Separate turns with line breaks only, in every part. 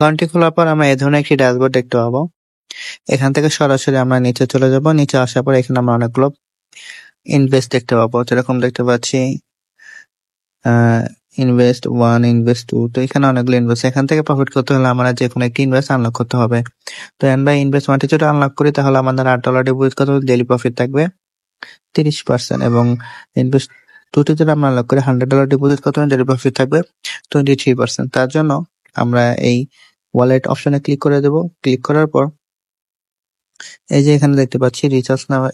অ্যাকাউন্টটি খোলার পর আমরা এই ধরনের একটি ড্যাশবোর্ড দেখতে পাবো। এখান থেকে সরাসরি আমরা নিচে চলে যাব। নিচে আসার পর এখানে আমরা অনেকগুলো ইনভেস্ট দেখতে পাবো, যেরকম দেখতে পাচ্ছি ইনভেস্ট 1, ইনভেস্ট 2। তো এখানে অনেকগুলো ইনভেস্ট। এখান থেকে প্রফিট করতে হলে আমরা যে কোনো একটি ইনভেস্ট আনলক করতে হবে। তো আমরা ইনভেস্ট 1টি যদি আনলক করি তাহলে আমাদের $8 ডিপোজিট করতে হলে ডেইলি প্রফিট থাকবে 30%, এবং ইনভেস্ট 2টি যদি আমরা আনলক করি $100 ডিপোজিট করতে হলে ডেইলি প্রফিট থাকবে 23%। তার জন্য আমরা এই ওয়ালেট অপশনে ক্লিক করে দেব। ক্লিক করার পর এই যে এখানে দেখতে পাচ্ছি রিচার্জ নামে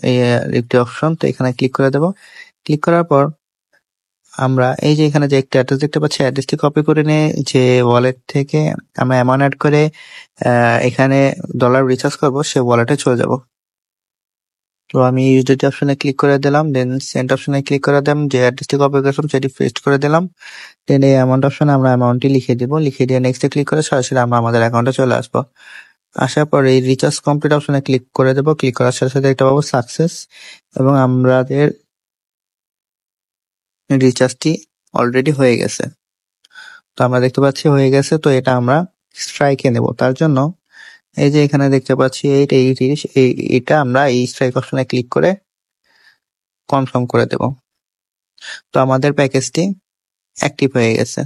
একটি অপশন, তো এখানে ক্লিক করে দেব। ক্লিক করার পর আমরা এই যে এখানে যে একটা অ্যাড্রেস দেখতে পাচ্ছি, অ্যাড্রেসটি কপি করে নিয়ে যে ওয়ালেট থেকে আমরা অ্যামাউন্ট অ্যাড করে এখানে ডলার রিচার্জ করবো সে ওয়ালেটে চলে যাব। তো আমি ইউএসডিটি অপশনে ক্লিক করে দিলাম, দেন সেন্ড অপশনে ক্লিক করে দিলাম, যে অ্যাড্রেসটি কপি করেছিলাম সেটি পেস্ট করে দিলাম। দেন এই অ্যামাউন্ট অপশনে আমরা অ্যামাউন্টটি লিখে দিব। লিখে দিয়ে নেক্সটে ক্লিক করে সরাসরি আমরা আমাদের অ্যাকাউন্টে চলে আসবো। আসার পর এই রিচার্জ কমপ্লিট অপশনে ক্লিক করে দেবো। ক্লিক করার সাথে সাথে একটা পাবো সাকসেস, এবং আমাদের রিচার্জটি অলরেডি হয়ে গেছে। তো আমরা দেখতে পাচ্ছি হয়ে গেছে। তো এটা আমরা স্ট্রাইকে নেব। তার জন্য এই যে এখানে দেখতে পাচ্ছি এটা আমরা এই স্ট্রাইক অপশনে ক্লিক করে কনফার্ম করে দেব। তো আমাদের প্যাকেজটি অ্যাক্টিভ হয়ে গেছে।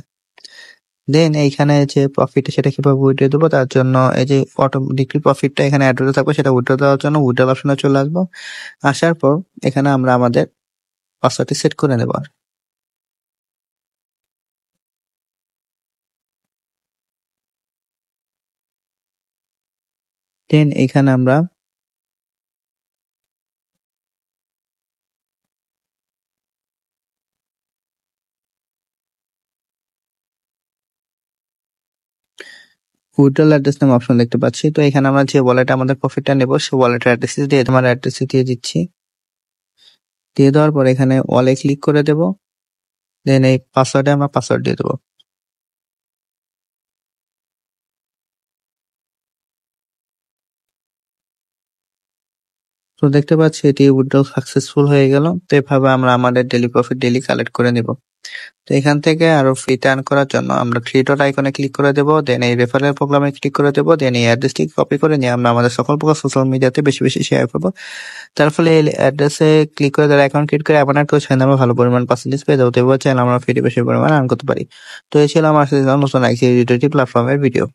দেন এইখানে যে প্রফিট সেটা কিভাবে উইথড্র দেবো, তার জন্য এই যে অটোমেটিকলি প্রফিটটা এখানে অ্যাড হতে থাকবে, সেটা উইথড্র দেওয়ার জন্য উইথড্র অপশনে চলে আসবো। আসার পর এখানে আমরা আমাদের পাসওয়ার্ডটি সেট করে নেব। দেন এখানে আমরা উইথড্রল অ্যাড্রেস নামে অপশন দেখতে পাচ্ছি। তো এখানে আমরা যে ওয়ালেটে আমাদের প্রফিটটা নেব সেই ওয়ালেটের অ্যাড্রেস দিয়ে তোমার অ্যাড্রেস দিয়ে দিচ্ছি। দিয়ে দেওয়ার পর এখানে ওয়ালে ক্লিক করে দেব। দেন এই পাসওয়ার্ডে আমরা পাসওয়ার্ড দিয়ে দেবো। তো দেখতে পাচ্ছি এটি উইথড্রল সাকসেসফুল হয়ে গেল। তো এভাবে আমরা আমাদের ডেইলি প্রফিট ডেইলি কালেক্ট করে নিব। তো এখান থেকে আরো ফ্রি টার্ন করার জন্য আমরা থ্রি ডট আইকনে ক্লিক করে দেবো। দেন এই রেফারেল প্রোগ্রামে ক্লিক করে দেবো। দেন এই অ্যাড্রেসটি কপি করে নিয়ে আমরা আমাদের সকল প্রকার সোশ্যাল মিডিয়াতে বেশি বেশি শেয়ার করবো। তার ফলে এই অ্যাড্রেসে ক্লিক করে তারা অ্যাকাউন্ট ক্রিয়েট করে অ্যাড করে সেখানে আমরা ভালো পরিমাণ পার্সেন্টেজ পেয়ে যাবো। তো এবার চাইলে আমরা ফ্রি বেশি পরিমাণ আর্ন করতে পারি। তো এই ছিল আমার নতুন আইসি প্ল্যাটফর্মের ভিডিও।